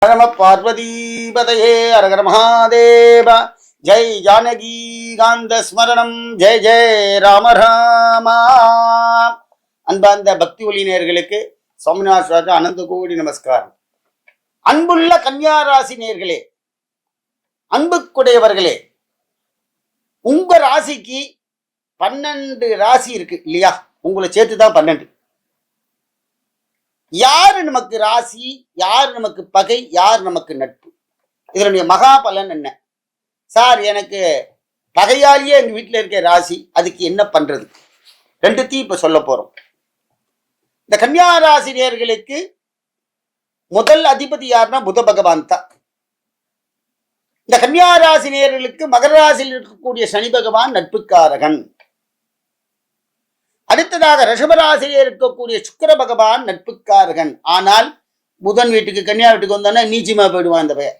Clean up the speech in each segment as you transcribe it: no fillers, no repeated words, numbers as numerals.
நம பார்வதீபதையே அரகர மகாதேவ. ஜெய் ஜானகி காந்த ஸ்மரணம். ஜெய் ஜெய் ராம ராமா. அன்பார்ந்த பக்தி ஒளி நேயர்களுக்கு சுவாமிநாத அனந்த கோடி நமஸ்காரம். அன்புள்ள கன்னியாராசி நேயர்களே, அன்புக்குடையவர்களே, உங்க ராசிக்கு 12 ராசி இருக்கு இல்லையா? உங்களை சேர்த்துதான் 12. யாரு நமக்கு ராசி, யார் நமக்கு பகை, யார் நமக்கு நட்பு? இதனுடைய மகா பலன் என்ன சார்? எனக்கு பகையாளியே எங்க வீட்டில் இருக்க ராசி, அதுக்கு என்ன பண்றது? ரெண்டுத்தையும் இப்ப சொல்ல போறோம். இந்த கன்னியா ராசினியர்களுக்கு முதல் அதிபதி யாருன்னா புத பகவான் தான். இந்த கன்னியா ராசினியர்களுக்கு மகர ராசியில் இருக்கக்கூடிய சனி பகவான் நட்புக்காரகன். அடுத்ததாக ரிஷபராசியில் இருக்கக்கூடிய சுக்கிர பகவான் நட்புக்காரகன். ஆனால் புதன் வீட்டுக்கு கன்னியா வீட்டுக்கு வந்தோன்னா நீச்சிமா போயிடுவான் இந்த பையன்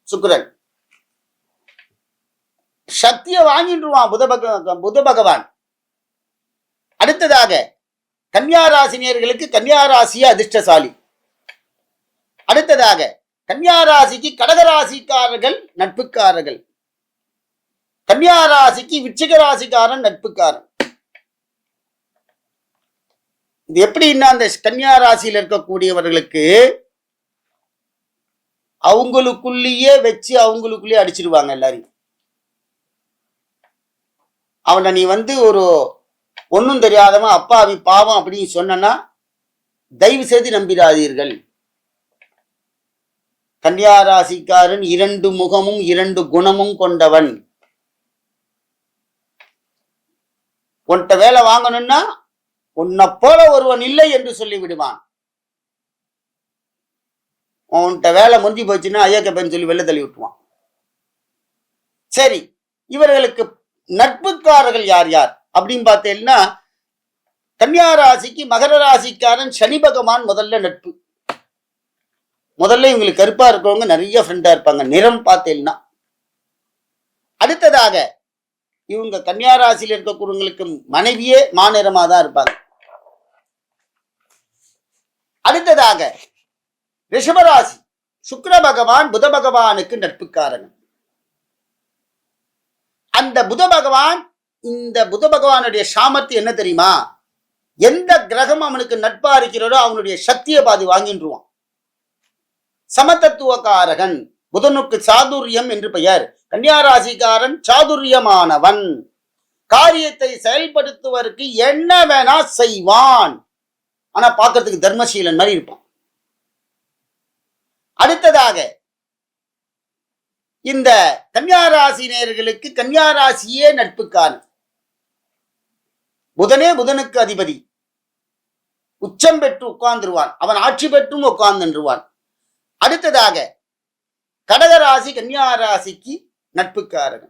சுக்கிரன். சக்தியை வாங்கிடுவான் புத பகவான். அடுத்ததாக கன்னியா ராசினியர்களுக்கு கன்னியா ராசிய அதிர்ஷ்டசாலி. அடுத்ததாக கன்னியா ராசிக்கு கடகராசிக்காரர்கள் நட்புக்காரர்கள். கன்னியா ராசிக்கு விருச்சிக ராசிக்காரன் நட்புக்காரன். இது எப்படின்னா, அந்த கன்னியா ராசியில் இருக்கக்கூடியவர்களுக்கு அவங்களுக்குள்ளேயே வச்சு அவங்களுக்குள்ளேயே அடிச்சிருவாங்க எல்லாரையும். அவனை நீ ஒரு ஒன்னும் தெரியாதவன் அப்பாவி பாவம் அப்படின்னு சொன்னா தயவு செய்து நம்பிடாதீர்கள். கன்னியா ராசிக்காரன் 2 முகமும் 2 குணமும் கொண்டவன். உன்கிட்ட வேலை வாங்கணும்னா உன்னை போல ஒருவன் இல்லை என்று சொல்லி விடுவான். உன்கிட்ட வேலை முந்தி போச்சுன்னா ஐயக்கப்பன்னு சொல்லி வெளில தள்ளி விட்டுவான். சரி, இவர்களுக்கு நட்புக்காரர்கள் யார் யார் அப்படின்னு பார்த்தேன்னா, கன்னியா ராசிக்கு மகர ராசிக்காரன் சனி பகவான் முதல்ல நட்பு. முதல்ல இவங்களுக்கு கருப்பா இருக்கிறவங்க நிறைய ஃப்ரெண்டா இருப்பாங்க, நிறம் பார்த்தேன்னா. அடுத்ததாக இவங்க கன்னியா ராசியில் இருக்கக்கூடியவங்களுக்கு மனைவியே மாநிறமா தான் இருப்பாங்க. அடுத்ததாக ரிஷபராசி சுக்கிர பகவான் புத பகவானுக்கு நட்புக்காரன். அந்த புத பகவான், இந்த புத பகவானுடைய சாமர்த்தியம் என்ன தெரியுமா? எந்த கிரகம் அவனுக்கு நட்பா இருக்கிறதோ அவனுடைய சக்தியை பாதி வாங்கின்றுவான். சமதத்துவக்காரகன். புதனுக்கு சாதுரியம் என்று பெயர். கன்னியா ராசிக்காரன் சாதுரியமானவன். காரியத்தை செயல்படுத்துவதற்கு என்ன வேணா செய்வான். ஆனா பார்க்கறதுக்கு தர்மசீலன் மாதிரி இருப்பான். அடுத்ததாக இந்த கன்னியா ராசினியர்களுக்கு கன்னியா ராசியே நட்புக்காரன். புதனே புதனுக்கு அதிபதி. உச்சம் பெற்று உட்கார்ந்துருவான். அவன் ஆட்சி பெற்றும் உட்கார்ந்துருவான். அடுத்ததாக கடகராசி கன்னியா ராசிக்கு நட்புக்காரன்.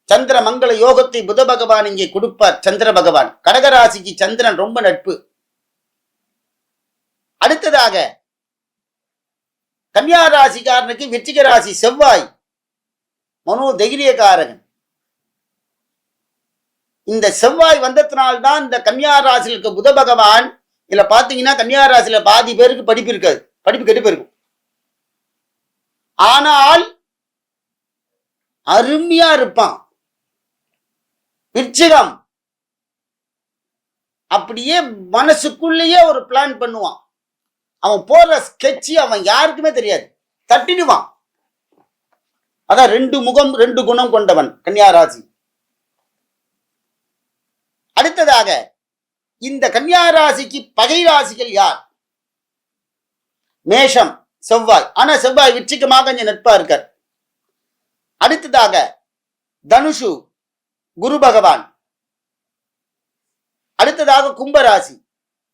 சந்திர மங்கள யோகத்தை புத பகவான் இங்கே கொடுப்பார். சந்திர பகவான் கடகராசிக்கு சந்திரன் ரொம்ப நட்பு. அடுத்ததாக கன்னியா ராசிக்காரனுக்கு விருச்சிக ராசி செவ்வாய் மனோ தைரியக்காரகன். இந்த செவ்வாய் வந்ததுனால்தான் இந்த கன்னியா ராசியில் இருக்க புத பகவான், இதுல பாத்தீங்கன்னா கன்னியா ராசியில பாதி பேருக்கு படிப்பு இருக்காது, படிப்பு கெட்டு போயிருக்கும். ஆனால் அருமையா இருப்பான். விருச்சிகம் அப்படியே மனசுக்குள்ளேயே ஒரு பிளான் பண்ணுவான். அவன் போற ஸ்கெட்சி அவன் யாருக்குமே தெரியாது, தட்டிடுவான். அதான் 2 முகம் 2 குணம் கொண்டவன் கன்னியா ராசி. அடுத்ததாக இந்த கன்னியா ராசிக்கு பகை ராசிகள் யார்? மேஷம் செவ்வாய். ஆனா செவ்வாய் விருச்சிகமாக கொஞ்சம் நட்பா இருக்கார். அடுத்ததாக தனுஷு குரு பகவான். அடுத்ததாக கும்பராசி.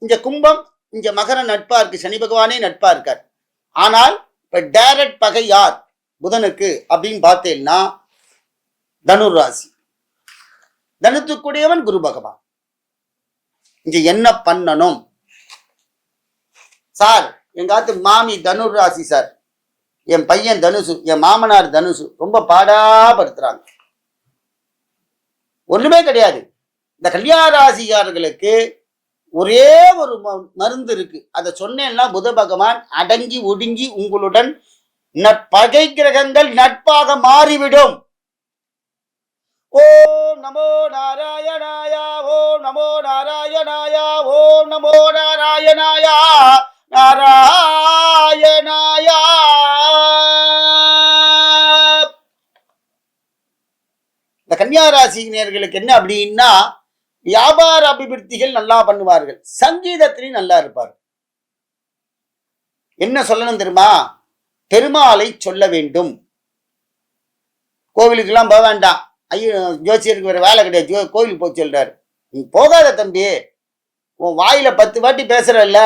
இந்த கும்பம் இந்த மகர நட்பா இருக்கு, சனி பகவானே நட்பா இருக்கார். ஆனால் இப்ப டைரக்ட் பகை யார் புதனுக்கு அப்படின்னு பார்த்தேன்னா தனுர் ராசி. தனுத்துக்குடையவன் குரு பகவான். இங்க என்ன பண்ணணும் சார்? எங்காத்து மாமி தனுர் ராசி சார், என் பையன் தனுசு, என் மாமனார் தனுசு, ரொம்ப பாடாப்படுத்துறாங்க. ஒண்ணுமே கிடையாது. இந்த கன்னியா ராசிக்காரர்களுக்கு ஒரே ஒரு மருந்து இருக்கு. அதை சொன்னேன்னா புத பகவான் அடங்கி ஒடுங்கி உங்களுடன் பகை கிரகங்கள் நட்பாக மாறிவிடும். ஓம் நமோ நாராயணாய, ஓம் நமோ நாராயணாய, ஓம் நமோ நாராயணாய, நாராயணாய. இந்த கன்னியா ராசினியர்களுக்கு என்ன அப்படின்னா, வியாபார அபிவிருத்திகள் நல்லா பண்ணுவார்கள், சங்கீதத்திலையும் நல்லா இருப்பார்கள். என்ன சொல்லணும் தெரியுமா? பெருமாளை சொல்ல வேண்டும். கோவிலுக்கெல்லாம் போக வேண்டாம், ஐயோ ஜோசியருக்கு வேற வேலை கிடையாது, கோவிலுக்கு போய் சொல்றாரு. நீ போகாத தம்பி, உன் வாயில 10 வாட்டி பேசுறல்ல,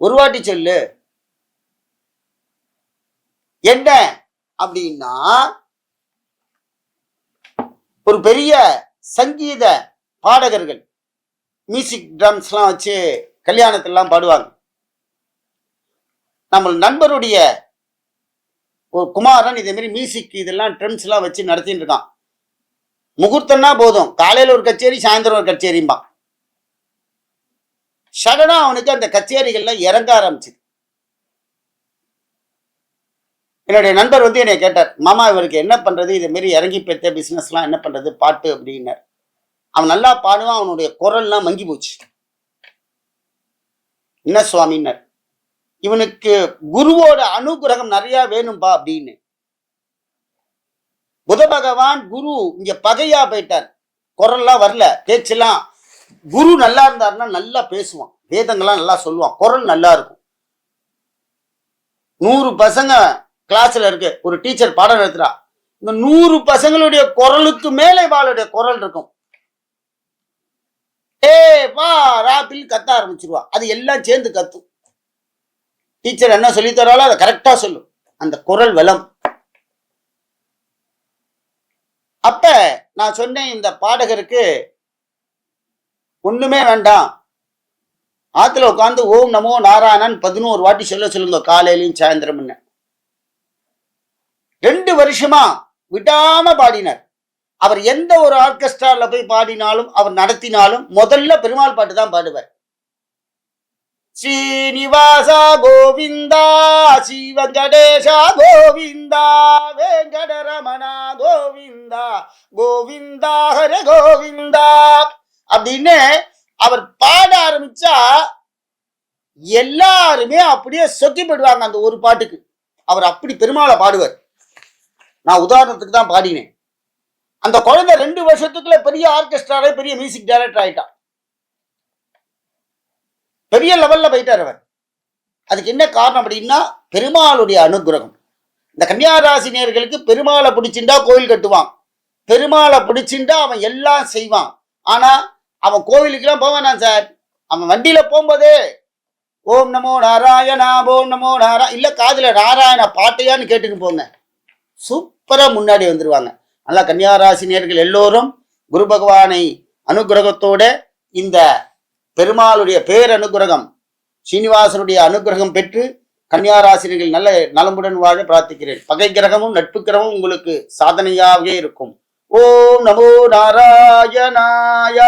ஒரு வாட்டி சொல்லு. என்ன அப்படின்னா, ஒரு பெரிய சங்கீத பாடகர்கள் மியூசிக் ட்ரம்ஸ்லாம் வச்சு கல்யாணத்திலாம் பாடுவாங்க. நம்ம நண்பருடைய ஒரு குமாரன் இதே மாதிரி மியூசிக் இதெல்லாம் ட்ரம்ஸ்லாம் வச்சு நடத்திட்டு இருக்கான். முகூர்த்தம்னா போதும், காலையில் ஒரு கச்சேரி, சாயந்தரம் ஒரு கச்சேரிம்பான். சடனா அவனுக்கு அந்த கச்சேரிகள்லாம் இறங்க ஆரம்பிச்சுது. என்னுடைய நண்பர் வந்து என்னை கேட்டார், மாமா இவருக்கு என்ன பண்றது, இதே மாதிரி இறங்கி பெற்ற பிசினஸ்லாம் என்ன பண்றது, பாட்டு அப்படின்னார். அவன் நல்லா பாடுவான், அவனுடைய குரல்லாம் மங்கி போச்சு. என்ன சுவாமின்னார். இவனுக்கு குருவோட அனுகிரகம் நிறைய வேணும்பா அப்படின்னு. புத பகவான் குரு இங்க பகையா போயிட்டார், குரல்லாம் வரல, பேச்செல்லாம். குரு நல்லா இருந்தாருன்னா நல்லா பேசுவான், வேதங்கள்லாம் நல்லா சொல்லுவான், குரல் நல்லா இருக்கும். 100 பசங்க கிளாஸ்ல இருக்கு, ஒரு டீச்சர் பாடம் நடத்துறா, இந்த 100 பசங்களுடைய குரலுக்கு மேலே இவாளுடைய குரல் இருக்கும். ஏ வா ராப்பில் கத்த ஆரம்பிச்சிருவா, அது எல்லாம் சேர்ந்து கத்தும். டீச்சர் என்ன சொல்லி தராளோ அதை கரெக்டா சொல்லும், அந்த குரல் வளம். அப்ப நான் சொன்னேன், இந்த பாடகருக்கு ஒண்ணுமே வேண்டாம், ஆத்துல உட்காந்து ஓம் நமோ நாராயணன் 11 வாட்டி சொல்லுங்க, காலையிலையும் சாயந்தரம். 2 வருஷமா விடாம பாடினார். அவர் எந்த ஒரு ஆர்கெஸ்ட்ரால போய் பாடினாலும், அவர் நடத்தினாலும் முதல்ல பெருமாள் பாட்டு தான் பாடுவார். ஸ்ரீனிவாசா கோவிந்தா, ஸ்ரீ வெங்கடேஷா கோவிந்தா, வெங்கடரமணா கோவிந்தா, கோவிந்தா ஹரே கோவிந்தா அப்படின்னு அவர் பாட ஆரம்பிச்சா எல்லாருமே அப்படியே சொக்கி போடுவாங்க அந்த ஒரு பாட்டுக்கு. அவர் அப்படி பெருமாளை பாடுவார். நான் உதாரணத்துக்கு தான் பாடினேன். அந்த குழந்தை 2 வருஷத்துக்குள்ள பெரிய ஆர்கெஸ்ட்ரால பெரிய மியூசிக் டைரக்டர் ஆயிட்டான், பெரிய லெவல்ல போயிட்டார் அவர். அதுக்கு என்ன காரணம் அப்படின்னா, பெருமாளுடைய அனுகிரகம். இந்த கன்னியா ராசினியர்களுக்கு பெருமாளை பிடிச்சிண்டா கோவில் கட்டுவான், பெருமாளை பிடிச்சிண்டா அவன் எல்லாம் செய்வான். ஆனா அவன் கோவிலுக்கெல்லாம் போவானான் சார், அவன் வண்டியில போகும்போதே ஓம் நமோ நாராயணா, ஓம் நமோ இல்ல காதுல நாராயண பாட்டையான்னு கேட்டுன்னு போங்க, சூப்பரா முன்னாடி வந்துருவாங்க. நல்லா கன்னியா ராசினியர்கள் எல்லோரும் குரு பகவானை அனுகிரகத்தோட, இந்த பெருமாளுடைய பேரனுகிரகம், ஸ்ரீனிவாசனுடைய அனுகிரகம் பெற்று கன்னியா ராசினியர்கள் நல்ல நலமுடன் வாழ பிரார்த்திக்கிறேன். பகை கிரகமும் நட்பு கிரகமும் உங்களுக்கு சாதனையாகவே இருக்கும். ஓம் நமோ நாராயணாய.